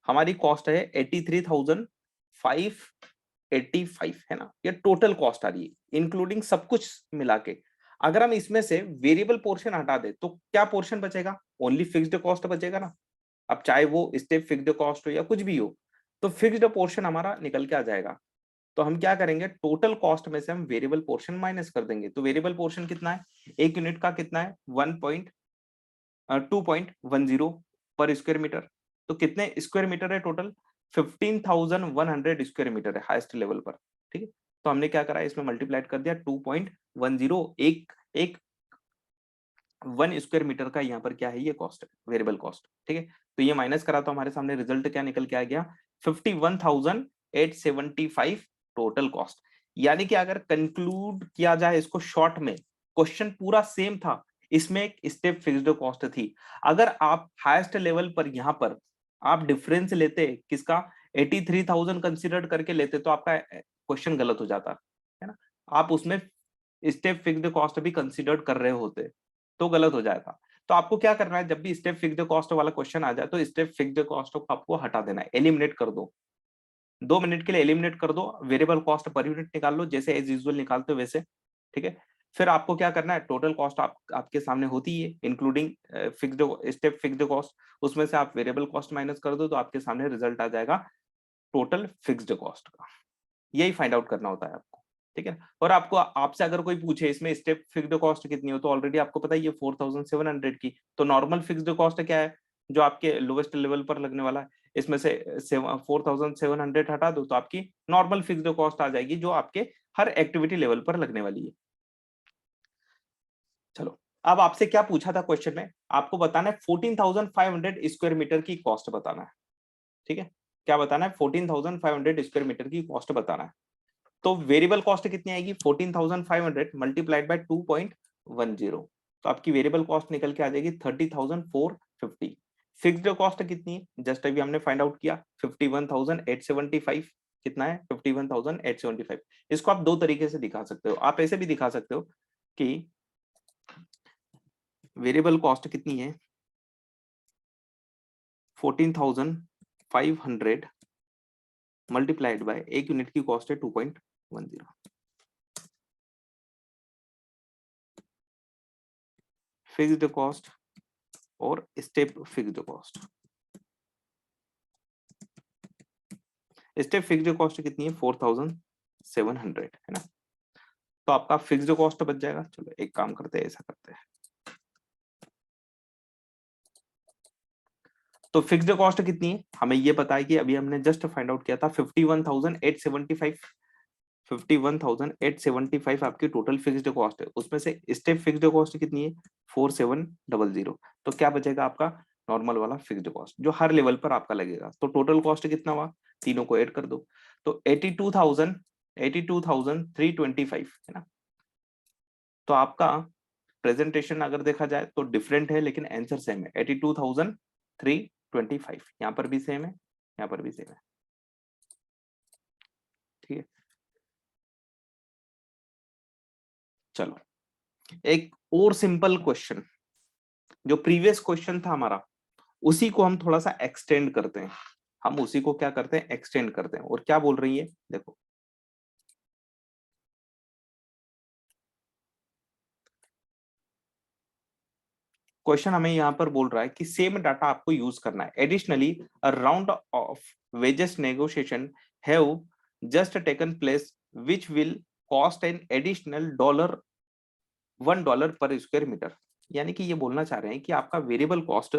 हमारी कॉस्ट है 83,585, है ना। ये टोटल कॉस्ट आ रही है इंक्लूडिंग सब कुछ मिला के। अगर हम इसमें से वेरिएबल पोर्शन हटा दे तो क्या पोर्शन बचेगा? ओनली फिक्स्ड कॉस्ट बचेगा ना। अब चाहे वो स्टेप फिक्स्ड कॉस्ट हो या कुछ भी हो, तो फिक्स्ड पोर्शन हमारा निकल के आ जाएगा। तो हम क्या करेंगे? टोटल कॉस्ट में से हम वेरिएबल पोर्शन माइनस कर देंगे। तो वेरिएबल पोर्शन कितना है? एक यूनिट का कितना है? 2.10 पर स्क्वायर मीटर। तो कितने स्क्वायर मीटर है टोटल? 15,100 स्क्वायर मीटर है हाईएस्ट लेवल पर। ठीक है, तो हमने क्या करा? इसमें मल्टीप्लाइड कर दिया 2.10। एक 1 स्क्वायर मीटर का यहाँ पर क्या है? ये कॉस्ट है, वेरिएबल कॉस्ट। ठीक है, तो ये माइनस करा तो हमारे सामने रिजल्ट क्या निकल के आ गया? 51,875 टोटल कॉस्ट। यानी कि अगर कंक्लूड किया जाए इसको शॉर्ट में, क्वेश्चन पूरा सेम था, इसमें एक स्टेप फिक्स्ड कॉस्ट थी। अगर आप हाईएस्ट लेवल पर यहाँ पर आप डिफरेंस लेते किसका? 83,000 कंसिडर करके लेते तो आपका क्वेश्चन गलत हो जाता, है ना। आप उसमें स्टेप फिक्स्ड कॉस्ट भी कंसिडर कर रहे होते तो गलत हो जाएगा। तो आपको क्या करना है? जब भी स्टेप फिक्स्ड कॉस्ट वाला क्वेश्चन आ जाए तो स्टेप फिक्स्ड कॉस्ट को आपको हटा देना है, एलिमिनेट कर दो। 2 मिनट के लिए एलिमिनेट कर दो, वेरिएबल कॉस्ट पर यूनिट निकाल लो जैसे एज यूजुअल निकालते हो वैसे। ठीक है, फिर आपको क्या करना है? टोटल कॉस्ट आपके सामने होती है including fixed step fixed cost, उसमें से आप वेरिएबल कॉस्ट माइनस कर दो तो आपके सामने रिजल्ट आ जाएगा टोटल फिक्स्ड कॉस्ट का। यही फाइंड आउट करना होता है आपको। ठीक है, और आपको आपसे अगर कोई पूछे इसमें स्टेप फिक्स्ड कॉस्ट कितनी हो, तो ऑलरेडी आपको पता है ये 4,700 की। तो नॉर्मल फिक्स्ड कॉस्ट क्या है जो आपके लोवेस्ट लेवल पर लगने वाला है? इसमें से 4,700 हटा दो तो आपकी नॉर्मल फिक्स्ड कॉस्ट आ जाएगी जो आपके हर एक्टिविटी लेवल पर लगने वाली है। चलो, अब आपसे क्या पूछा था क्वेश्चन में? आपको बताना है 14,500 स्क्वायर मीटर की कॉस्ट बताना है। ठीक है, क्या बताना है? 14,500 स्क्वायर मीटर की कॉस्ट बताना है। तो वेरिएबल कॉस्ट कितनी आएगी? 14,500 मल्टीप्लाइड बाय 2.10। तो आपकी वेरिएबल कॉस्ट निकल के आ जाएगी 30,450। फिक्स्ड कॉस्ट कितनी है? जस्ट अभी हमने फाइंड आउट किया 51,875। कितना है? 51,875। इसको आप दो तरीके से दिखा सकते हो। आप ऐसे भी दिखा सकते हो कि वेरिएबल कॉस्ट कितनी है? 14,500 मल्टीप्लाइड बाय एक यूनिट की कॉस्ट है 2.10। फिक्स्ड कॉस्ट और step fixed cost. Step fixed cost कितनी है? 4,700, है ना। तो आपका फिक्स्ड कॉस्ट बच जाएगा। चलो एक काम करते हैं, ऐसा करते हैं। तो फिक्स्ड कॉस्ट कितनी है हमें ये पता है कि अभी हमने जस्ट फाइंड आउट किया था 51,875। 51,875 आपकी टोटल फिक्स्ड कॉस्ट है। उसमें से स्टेप फिक्स्ड कॉस्ट कितनी है? 4,700। तो क्या बचेगा आपका? नॉर्मल वाला फिक्स्ड कॉस्ट जो हर लेवल पर आपका लगेगा। तो टोटल कॉस्ट कितना हुआ? तीनों को ऐड कर दो। तो 82,000 82,325 है ना। तो आपका प्रेजेंटेशन अगर देखा जाए तो डिफरेंट है, लेकिन आंसर सेम है, 82,325। यहाँ पर भी सेम है, यहाँ पर भी सेम है, ठीक है। चलो एक और सिंपल क्वेश्चन, जो प्रीवियस क्वेश्चन था हमारा, उसी को हम थोड़ा सा एक्सटेंड करते हैं। हम उसी को क्या करते हैं, एक्सटेंड करते हैं। और क्या बोल रही है, देखो क्वेश्चन हमें यहाँ पर बोल रहा है कि सेम डाटा आपको यूज करना है। Additionally a round of wages negotiation have just taken place which will cost an additional $1 पर स्क्वायर मीटर। यानी कि ये बोलना चाह रहे हैं कि आपका वेरिएबल कॉस्ट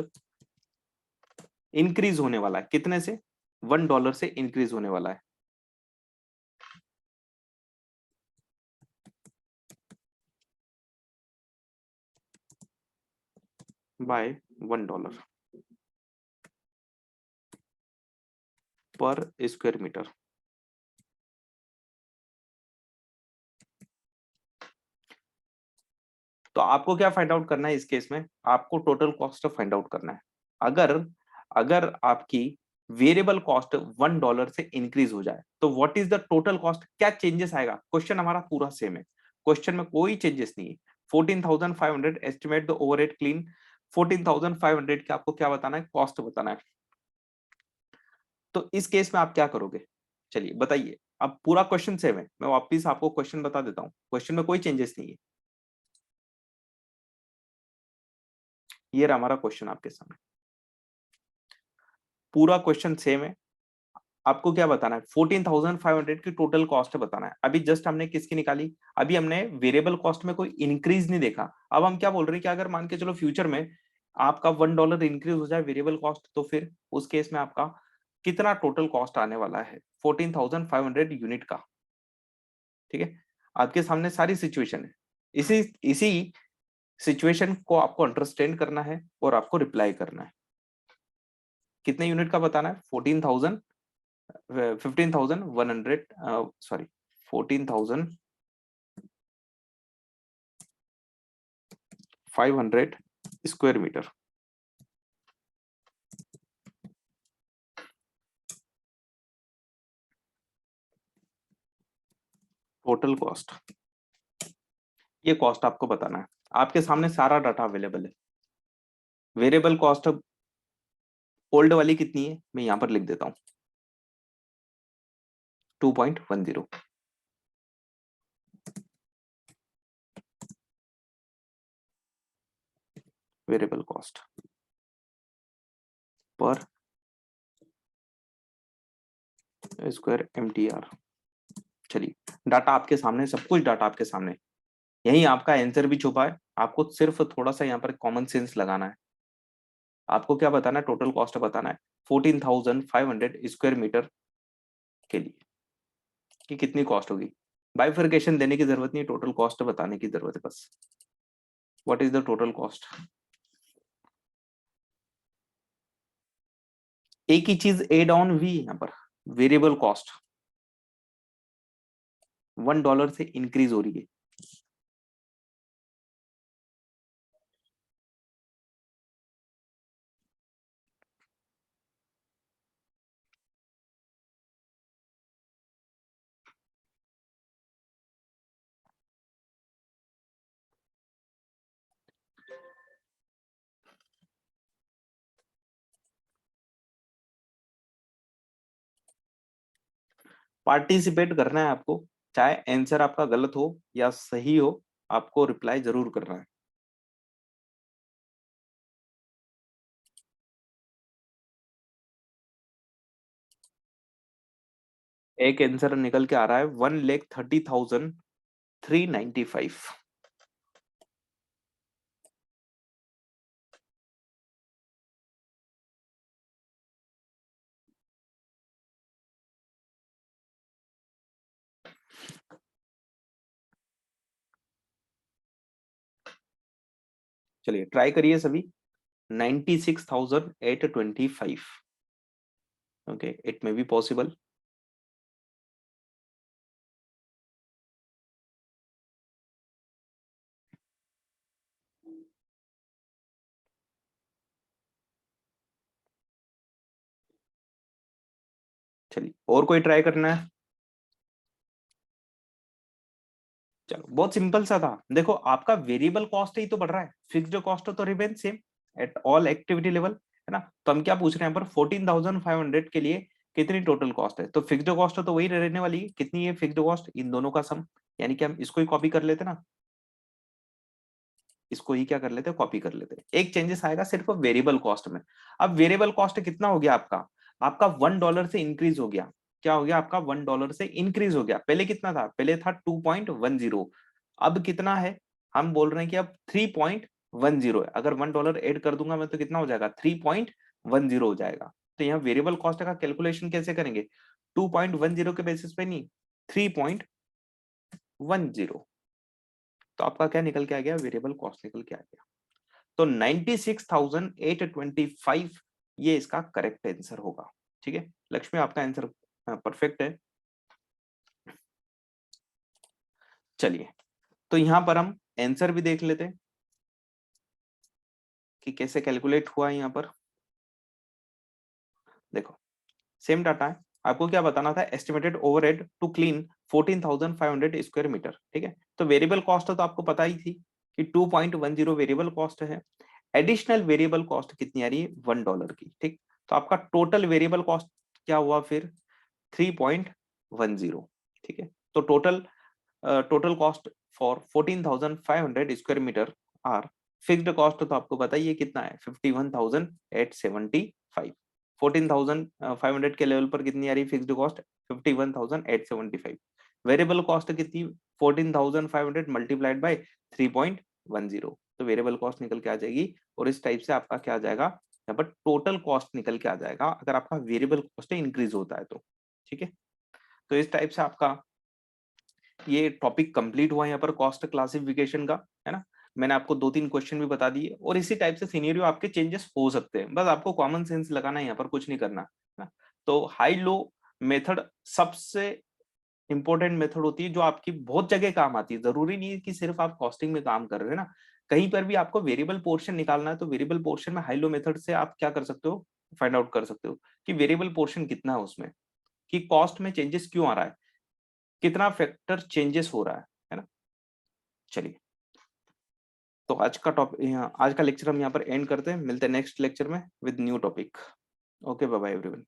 इंक्रीज होने वाला है, कितने से, $1 से इंक्रीज होने वाला है। बाय $1 पर स्क्वायर मीटर। तो आपको क्या फाइंड आउट करना है इस केस में, आपको टोटल कॉस्ट फाइंड आउट करना है। अगर अगर आपकी वेरिएबल कॉस्ट $1 से इंक्रीज हो जाए तो what is the total cost, क्या चेंजेस आएगा। क्वेश्चन हमारा पूरा सेम है, क्वेश्चन में कोई चेंजेस नहीं है। 14,500 एस्टिमेट द ओवरहेड क्लीन। 14,500 के आपको क्या बताना है, कॉस्ट बताना है। तो इस केस में आप क्या करोगे, चलिए बताइए। अब पूरा क्वेश्चन सेम है, मैं वापिस आपको क्वेश्चन बता देता हूँ, क्वेश्चन में कोई चेंजेस नहीं है। ये रहा हमारा क्वेश्चन आपके सामने, पूरा क्वेश्चन सेम है। आपको क्या बताना है, 14,500 की टोटल कॉस्ट बताना है। अभी जस्ट हमने किसकी निकाली, अभी हमने वेरिएबल कॉस्ट में कोई इंक्रीज नहीं देखा। अब हम क्या बोल रहे हैं कि अगर मान के चलो फ्यूचर में आपका $1 इंक्रीज हो जाए वेरिएबल कॉस्ट, तो फिर उस केस में आपका कितना टोटल कॉस्ट आने वाला है, 14,500 यूनिट का। ठीक है, आपके सामने सारी सिचुएशन है। इसी इसी सिचुएशन को आपको अंडरस्टैंड करना है और आपको रिप्लाई करना है। कितने यूनिट का बताना है, 15,100, sorry 14,500 square meter total cost. ये कॉस्ट आपको बताना है, आपके सामने सारा डाटा अवेलेबल है। वेरिएबल कॉस्ट ओल्ड वाली कितनी है, मैं यहां पर लिख देता हूं, 2.10। Variable cost per square MTR। चलिए डाटा आपके सामने, सब कुछ डाटा आपके सामने, यही आपका आंसर भी छुपा है। आपको सिर्फ थोड़ा सा यहाँ पर कॉमन सेंस लगाना है। आपको क्या बताना है, टोटल कॉस्ट बताना है 14,500 स्क्वायर मीटर के लिए कि कितनी कॉस्ट होगी। बाइफर्केशन देने की जरूरत नहीं, टोटल कॉस्ट बताने की जरूरत है बस। What is the total cost. एक ही चीज एड ऑन हुई यहाँ पर, वेरिएबल कॉस्ट $1 से इंक्रीज हो रही है। पार्टिसिपेट करना है आपको, चाहे आंसर आपका गलत हो या सही हो, आपको रिप्लाई जरूर करना है। एक आंसर निकल के आ रहा है 1,30,395। चलिए ट्राई करिए सभी, 96,825। Okay, it may be possible. चलिए और कोई ट्राई करना है? चलो बहुत सिंपल सा था। देखो आपका वेरिएबल कॉस्ट ही तो बढ़ रहा है, फिक्स्ड कॉस्ट तो remain same at all activity level, है ना। तो हम क्या पूछ रहे हैं यहाँ पर 14,500 के लिए कितनी टोटल कॉस्ट है, तो फिक्स्ड कॉस्ट तो वही रहने वाली है, कितनी है फिक्स्ड कॉस्ट, इन दोनों का सम। यानी कि हम इसको ही कॉपी कर लेते ना, इसको ही क्या कर लेते, कॉपी कर लेते। एक चेंजेस आएगा सिर्फ वेरिएबल कॉस्ट में। अब वेरिएबल कॉस्ट कितना हो गया आपका, आपका $1 से इंक्रीज हो गया। क्या हो गया आपका, $1 से इंक्रीज हो गया। पहले कितना था, पहले था 2.10, अब कितना है, हम बोल रहे हैं कि अब 3.10 है। अगर $1 ऐड कर दूंगा मैं तो कितना हो जाएगा, 3.10 हो जाएगा। तो यहाँ वेरिएबल कॉस्ट का कैलकुलेशन कैसे करेंगे, 2.10 के बेसिस पे नहीं, 3.10। तो आपका क्या निकल के आ गया, वेरिएबल कॉस्ट निकल के आ गया। तो 96,825 ये इसका करेक्ट आंसर होगा। ठीक है लक्ष्मी, आपका आंसर परफेक्ट है। चलिए तो यहां पर हम आंसर भी देख लेते हैं कि कैसे कैलकुलेट हुआ है। यहां पर देखो सेम डाटा है, आपको क्या बताना था, estimated overhead to clean 14,500 square meter. ठीक है, तो वेरिएबल कॉस्ट तो आपको पता ही थी कि 2.10 वेरिएबल कॉस्ट है। एडिशनल वेरिएबल कॉस्ट कितनी आ रही है, $1 की। ठीक, तो आपका टोटल वेरिएबल कॉस्ट क्या हुआ फिर, 3.10। ठीक है, तो total cost for 14,500 square meter are, fixed cost तो आपको बताइए कितना है, 51,875। 14,500 के लेवल पर कितनी आ रही फिक्स्ड कॉस्ट, 51,875। वेरिएबल कॉस्ट कितनी, 14,500 मल्टीप्लाइड बाय 3.10, तो वेरिएबल कॉस्ट निकल के आ जाएगी। और इस टाइप से आपका क्या आ जाएगा, यहाँ पर टोटल कॉस्ट निकल के आ जाएगा अगर आपका वेरिएबल कॉस्ट इंक्रीज होता है तो। ठीक है, तो इस टाइप से आपका ये टॉपिक कंप्लीट हुआ यहाँ पर कॉस्ट क्लासिफिकेशन का, है ना। मैंने आपको 2-3 क्वेश्चन भी बता दिए, और इसी टाइप से सिनेरियो आपके चेंजेस हो सकते हैं, बस आपको कॉमन सेंस लगाना है, यहाँ पर कुछ नहीं करना, है ना। तो हाई लो मेथड सबसे इंपॉर्टेंट मेथड होती है, जो आपकी बहुत जगह काम आती है। जरूरी नहीं है कि सिर्फ आप कॉस्टिंग में काम कर रहे हैं ना, कहीं पर भी आपको वेरिएबल पोर्शन निकालना है, तो वेरिएबल पोर्शन में हाई लो मेथड से आप क्या कर सकते हो, फाइंड आउट कर सकते हो कि वेरिएबल पोर्शन कितना है उसमें, कि कॉस्ट में चेंजेस क्यों आ रहा है, कितना फैक्टर चेंजेस हो रहा है ना। चलिए तो आज का लेक्चर हम यहाँ पर एंड करते हैं, मिलते हैं नेक्स्ट लेक्चर में with new topic. Okay bye bye everyone.